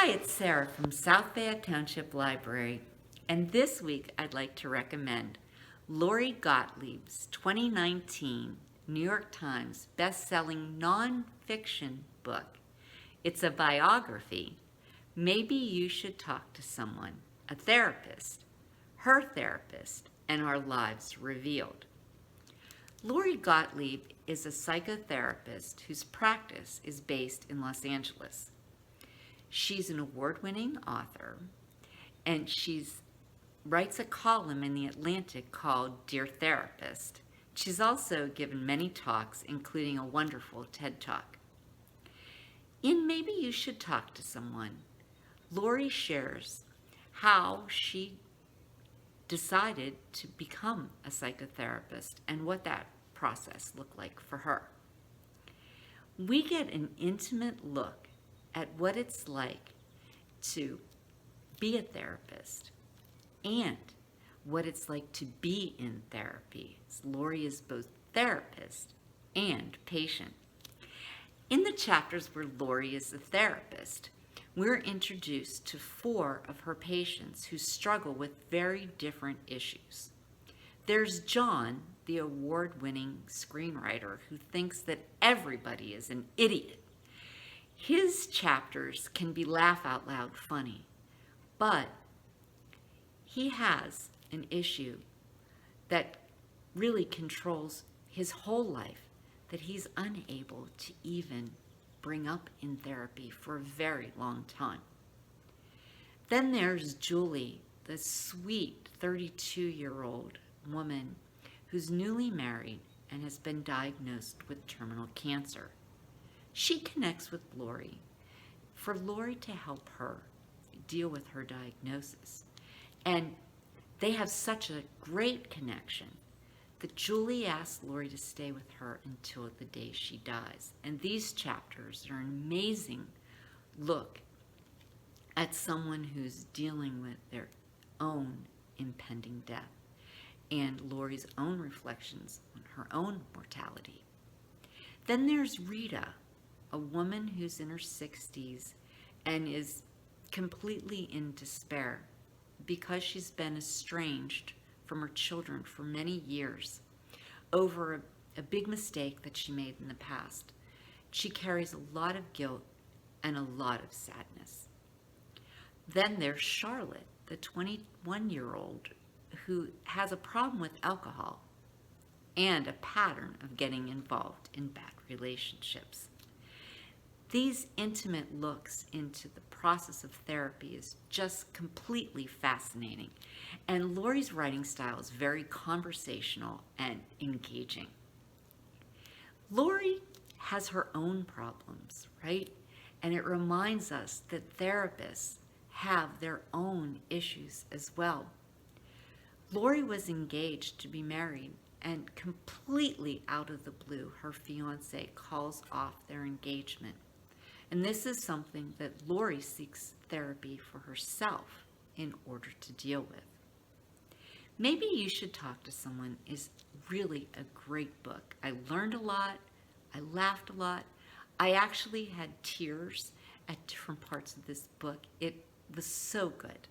Hi, it's Sarah from South Fayette Township Library, and this week I'd like to recommend Lori Gottlieb's 2019 New York Times best-selling nonfiction book. It's a biography. Maybe you should talk to someone, a therapist, her therapist, and our lives revealed. Lori Gottlieb is a psychotherapist whose practice is based in Los Angeles. She's an award-winning author, and she writes a column in The Atlantic called Dear Therapist. She's also given many talks, including a wonderful TED Talk. In Maybe You Should Talk to Someone, Lori shares how she decided to become a psychotherapist and what that process looked like for her. We get an intimate look at what it's like to be a therapist and what it's like to be in therapy. Lori is both therapist and patient. In the chapters where Lori is the therapist, we're introduced to 4 of her patients who struggle with very different issues. There's John, the award-winning screenwriter who thinks that everybody is an idiot. His chapters can be laugh-out-loud funny, but he has an issue that really controls his whole life that he's unable to even bring up in therapy for a very long time. Then there's Julie, the sweet 32-year-old woman who's newly married and has been diagnosed with terminal cancer. She connects with Lori for Lori to help her deal with her diagnosis. And they have such a great connection that Julie asks Lori to stay with her until the day she dies. And these chapters are an amazing look at someone who's dealing with their own impending death and Lori's own reflections on her own mortality. Then there's Rita, a woman who's in her 60s and is completely in despair because she's been estranged from her children for many years over a big mistake that she made in the past. She carries a lot of guilt and a lot of sadness. Then there's Charlotte, the 21-year-old who has a problem with alcohol and a pattern of getting involved in bad relationships. These intimate looks into the process of therapy is just completely fascinating. And Lori's writing style is very conversational and engaging. Lori has her own problems, right? And it reminds us that therapists have their own issues as well. Lori was engaged to be married, and completely out of the blue, her fiance calls off their engagement. And this is something that Lori seeks therapy for herself in order to deal with. Maybe You Should Talk to Someone is really a great book. I learned a lot. I laughed a lot. I actually had tears at different parts of this book. It was so good.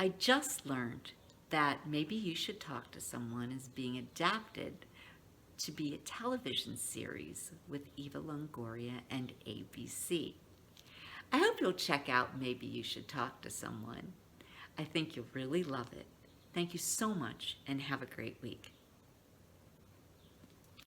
I just learned that Maybe You Should Talk to Someone is being adapted to be a television series with Eva Longoria and ABC. I hope you'll check out Maybe You Should Talk to Someone. I think you'll really love it. Thank you so much and have a great week.